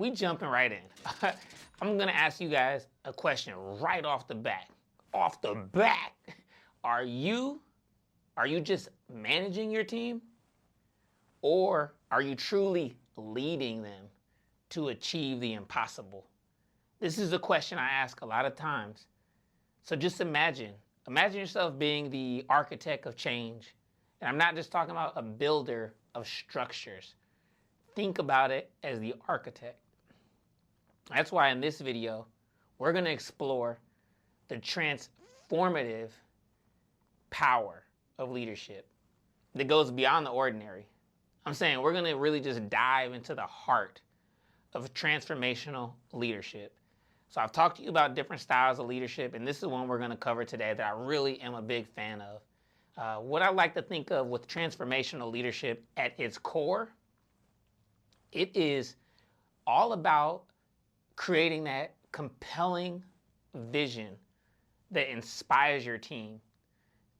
we jumping right in. I'm gonna ask you guys a question right off the bat. Off the bat, are you just managing your team, or are you truly leading them to achieve the impossible? This is a question I ask a lot of times. So just imagine yourself being the architect of change. And I'm not just talking about a builder of structures. Think about it as the architect. That's why in this video, we're going to explore the transformative power of leadership that goes beyond the ordinary. I'm saying we're going to really just dive into the heart of transformational leadership. So I've talked to you about different styles of leadership, and this is one we're going to cover today that I really am a big fan of. What I like to think of with transformational leadership at its core, it is all about creating that compelling vision that inspires your team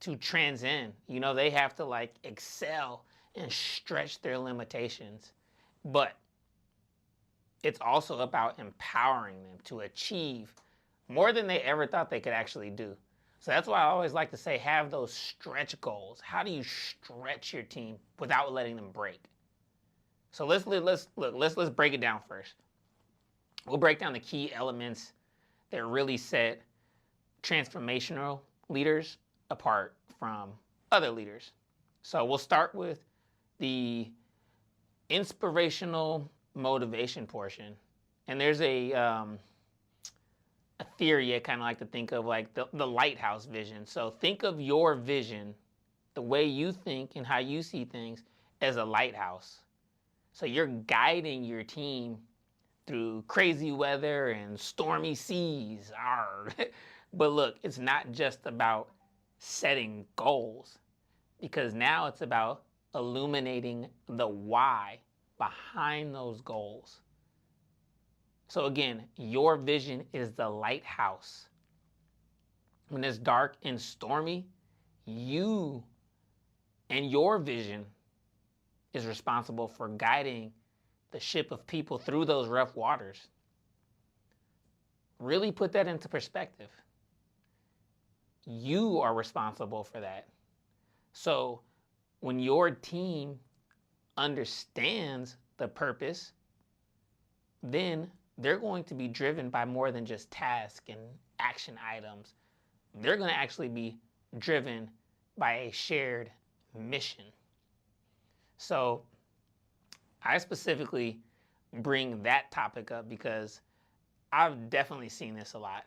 to transcend. You know, they have to excel and stretch their limitations. But it's also about empowering them to achieve more than they ever thought they could actually do. So that's why I always like to say, have those stretch goals. How do you stretch your team without letting them break? So let's break it down first. We'll break down the key elements that really set transformational leaders apart from other leaders. So we'll start with the inspirational motivation portion. And there's a theory I kind of like to think of, like the lighthouse vision. So think of your vision, the way you think and how you see things, as a lighthouse. So you're guiding your team through crazy weather and stormy seas. But look, it's not just about setting goals, because now it's about illuminating the why behind those goals. So again, your vision is the lighthouse. When it's dark and stormy, you and your vision is responsible for guiding the ship of people through those rough waters. Really put that into perspective. You are responsible for that. So when your team understands the purpose, then they're going to be driven by more than just tasks and action items. They're going to actually be driven by a shared mission. So I specifically bring that topic up because I've definitely seen this a lot.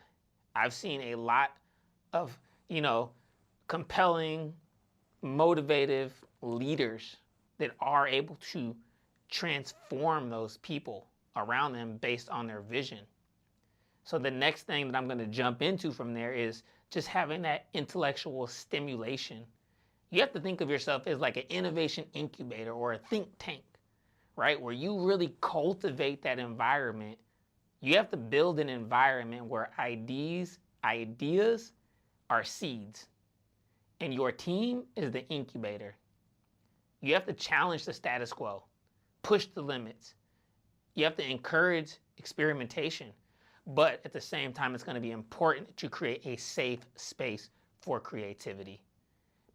I've seen a lot of, compelling, motivative leaders that are able to transform those people around them based on their vision. So the next thing that I'm going to jump into from there is just having that intellectual stimulation. You have to think of yourself as like an innovation incubator or a think tank, right? Where you really cultivate that environment. You have to build an environment where ideas are seeds, and your team is the incubator. You have to challenge the status quo, push the limits. You have to encourage experimentation, but at the same time, it's going to be important to create a safe space for creativity,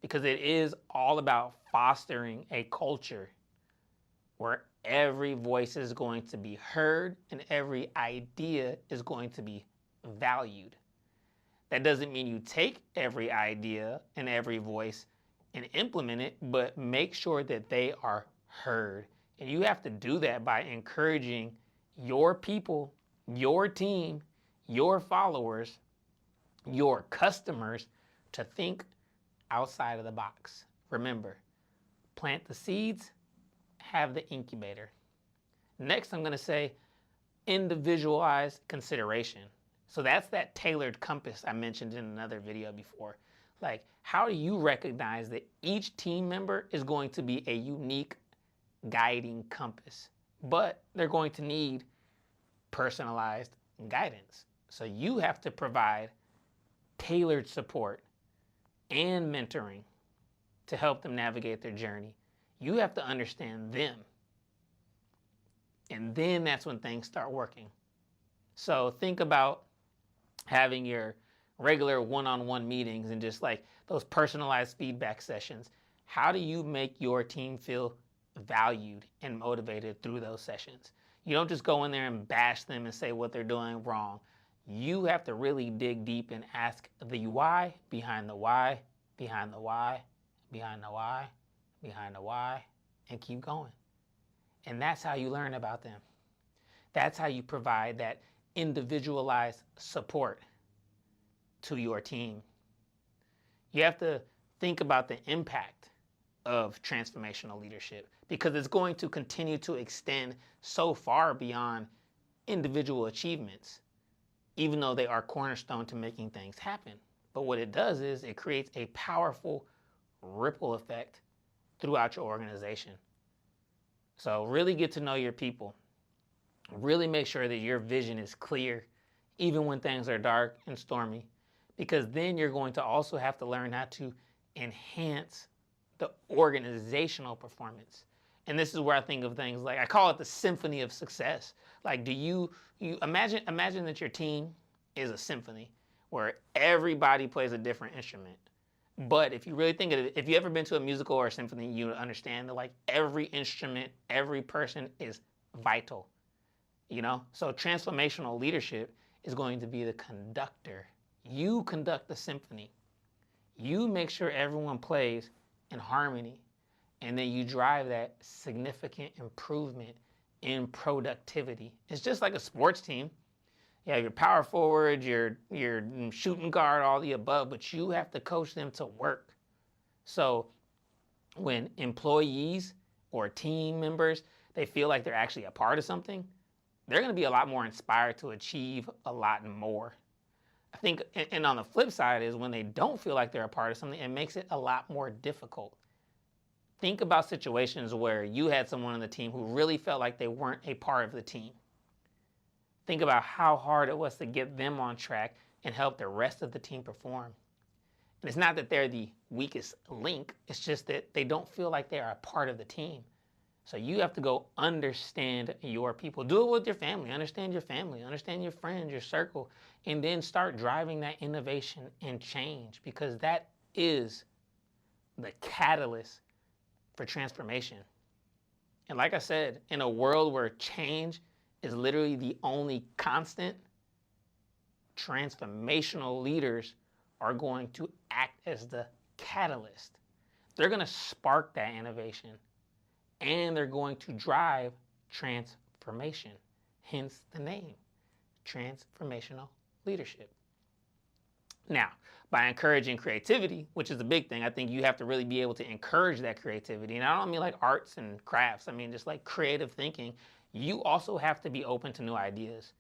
because it is all about fostering a culture where every voice is going to be heard and every idea is going to be valued. That doesn't mean you take every idea and every voice and implement it, but make sure that they are heard. And you have to do that by encouraging your people, your team, your followers, your customers to think outside of the box. Remember, plant the seeds, have the incubator. Next, I'm going to say individualized consideration. So that's that tailored compass I mentioned in another video before. Like, how do you recognize that each team member is going to be a unique guiding compass, but they're going to need personalized guidance? So you have to provide tailored support and mentoring to help them navigate their journey. You have to understand them. And then that's when things start working. So think about having your regular one-on-one meetings and just like those personalized feedback sessions. How do you make your team feel valued and motivated through those sessions? You don't just go in there and bash them and say what they're doing wrong. You have to really dig deep and ask the why behind the why, behind the why, behind the why, behind the why, and keep going. And that's how you learn about them. That's how you provide that individualized support to your team. You have to think about the impact of transformational leadership because it's going to continue to extend so far beyond individual achievements, even though they are cornerstone to making things happen. But what it does is it creates a powerful ripple effect throughout your organization. So really get to know your people. Really make sure that your vision is clear, even when things are dark and stormy, because then you're going to also have to learn how to enhance the organizational performance. And this is where I think of things like, I call it the symphony of success. Like, do you imagine that your team is a symphony where everybody plays a different instrument. But if you really think of it, if you ever been to a musical or a symphony, you understand that like every instrument, every person is vital. So transformational leadership is going to be the conductor. You conduct the symphony. You make sure everyone plays in harmony, and then you drive that significant improvement in productivity. It's just like a sports team. You have your power forward, your shooting guard, all the above, but you have to coach them to work. So when employees or team members, they feel like they're actually a part of something, they're going to be a lot more inspired to achieve a lot more. I think, and on the flip side is when they don't feel like they're a part of something, it makes it a lot more difficult. Think about situations where you had someone on the team who really felt like they weren't a part of the team. Think about how hard it was to get them on track and help the rest of the team perform. And it's not that they're the weakest link, it's just that they don't feel like they are a part of the team. So you have to go understand your people. Do it with your family, understand your friends, your circle, and then start driving that innovation and change, because that is the catalyst for transformation. And like I said, in a world where change is literally the only constant, transformational leaders are going to act as the catalyst. They're going to spark that innovation, and they're going to drive transformation, hence the name, transformational leadership. Now, by encouraging creativity, which is a big thing, I think you have to really be able to encourage that creativity. And I don't mean like arts and crafts, I mean just like creative thinking. You also have to be open to new ideas.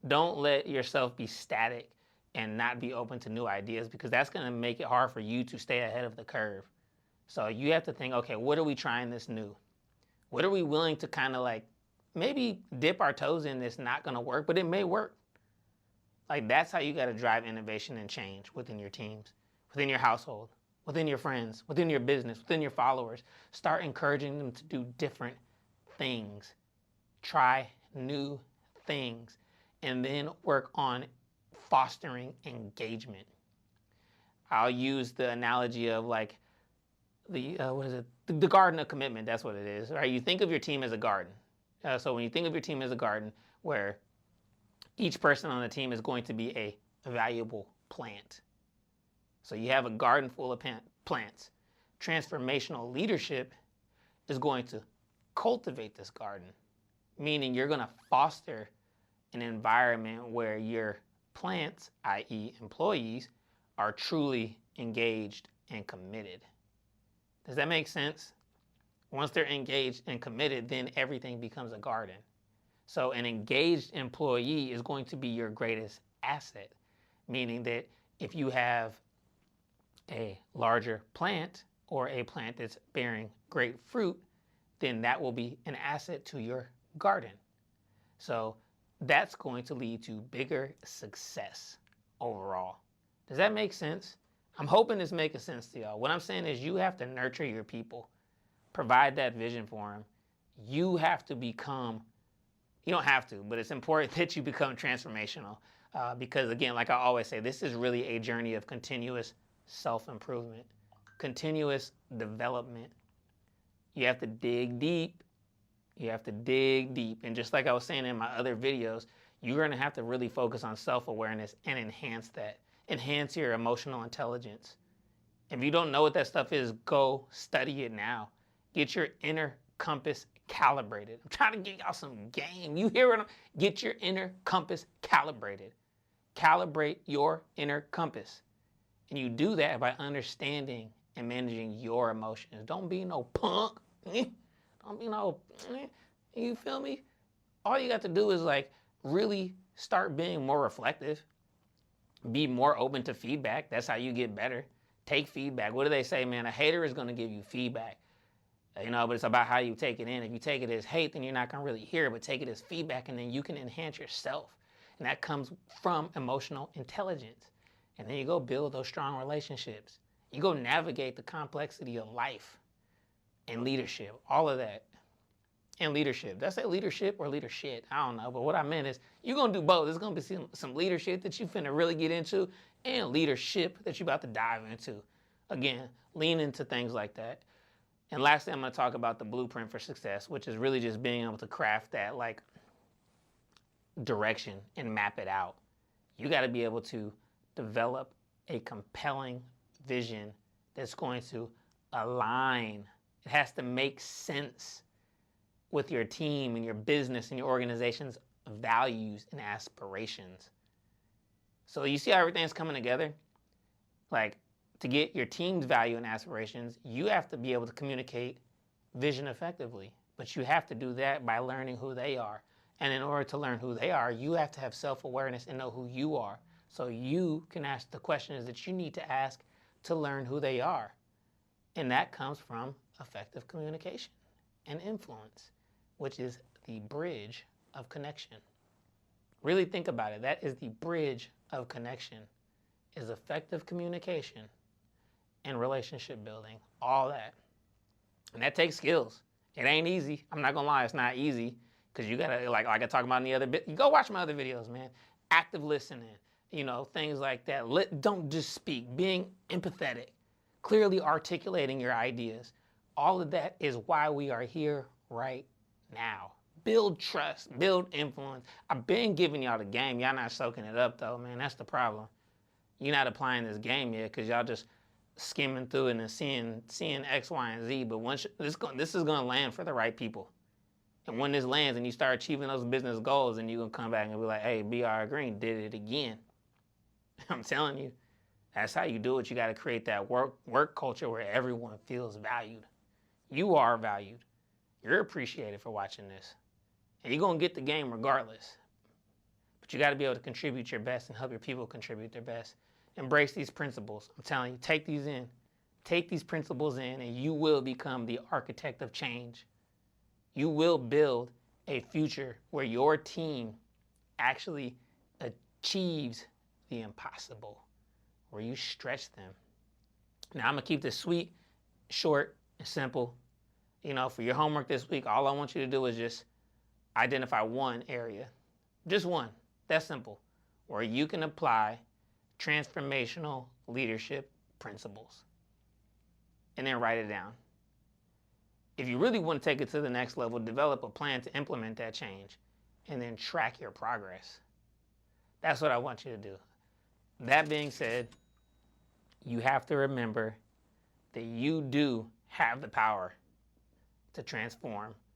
Don't let yourself be static and not be open to new ideas, because that's going to make it hard for you to stay ahead of the curve. So you have to think, okay, what are we trying this new? What are we willing to kind of like maybe dip our toes in that's not going to work, but it may work? Like that's how you got to drive innovation and change within your teams, within your household, within your friends, within your business, within your followers. Start encouraging them to do different things. Try new things, and then work on fostering engagement. I'll use the analogy of like the garden of commitment. That's what it is, right? You think of your team as a garden. So when you think of your team as a garden, where each person on the team is going to be a valuable plant. So you have a garden full of plants. Transformational leadership is going to cultivate this garden, meaning you're going to foster an environment where your plants, i.e. employees, are truly engaged and committed. Does that make sense? Once they're engaged and committed, then everything becomes a garden. So an engaged employee is going to be your greatest asset, meaning that if you have a larger plant or a plant that's bearing great fruit, then that will be an asset to your garden. So that's going to lead to bigger success overall. Does that make sense? I'm hoping this makes sense to y'all. What I'm saying is you have to nurture your people, provide that vision for them. You have to become You don't have to, but it's important that you become transformational because, again, like I always say, this is really a journey of continuous self-improvement, continuous development. You have to dig deep. You have to dig deep. And just like I was saying in my other videos, you're going to have to really focus on self-awareness and enhance that. Enhance your emotional intelligence. If you don't know what that stuff is, go study it now. Get your inner compass calibrated. I'm trying to give y'all some game. You hear it? Get your inner compass calibrated. Calibrate your inner compass. And you do that by understanding and managing your emotions. Don't be no punk. Don't be no, you feel me? All you got to do is like really start being more reflective. Be more open to feedback. That's how you get better. Take feedback. What do they say, man? A hater is going to give you feedback. But it's about how you take it in. If you take it as hate, then you're not going to really hear it, but take it as feedback, and then you can enhance yourself. And that comes from emotional intelligence. And then you go build those strong relationships. You go navigate the complexity of life and leadership, all of that. And leadership. Did I say leadership or leadership? I don't know. But what I meant is you're going to do both. There's going to be some leadership that you finna really get into and leadership that you're about to dive into. Again, lean into things like that. And lastly, I'm going to talk about the blueprint for success, which is really just being able to craft that like direction and map it out. You got to be able to develop a compelling vision that's going to align. It has to make sense with your team and your business and your organization's values and aspirations. So you see how everything's coming together? Like, to get your team's value and aspirations, you have to be able to communicate vision effectively. But you have to do that by learning who they are. And in order to learn who they are, you have to have self-awareness and know who you are. So you can ask the questions that you need to ask to learn who they are. And that comes from effective communication and influence, which is the bridge of connection. Really think about it. That is the bridge of connection, is effective communication and relationship building, all that. And that takes skills. It ain't easy. I'm not gonna lie, it's not easy, because you gotta, like I talked about in the other bit, you go watch my other videos, man. Active listening, things like that. Don't just speak, being empathetic, clearly articulating your ideas. All of that is why we are here right now. Build trust, build influence. I've been giving y'all the game. Y'all not soaking it up though, man. That's the problem. You're not applying this game yet because y'all just skimming through it and seeing X, Y, and Z. But once this is gonna land for the right people. And when this lands and you start achieving those business goals, and you're gonna come back and be like, hey, BR Green did it again. I'm telling you, that's how you do it. You got to create that work culture where everyone feels valued. You are valued. You're appreciated for watching this. And you're going to get the game regardless. But you got to be able to contribute your best and help your people contribute their best. Embrace these principles. I'm telling you, take these in. Take these principles in, and you will become the architect of change. You will build a future where your team actually achieves the impossible, where you stretch them. Now, I'm going to keep this sweet, short, and simple. For your homework this week, all I want you to do is just identify one area, just one, that's simple, where you can apply transformational leadership principles, and then write it down. If you really want to take it to the next level, develop a plan to implement that change, and then track your progress. That's what I want you to do. That being said, you have to remember that you do have the power to transform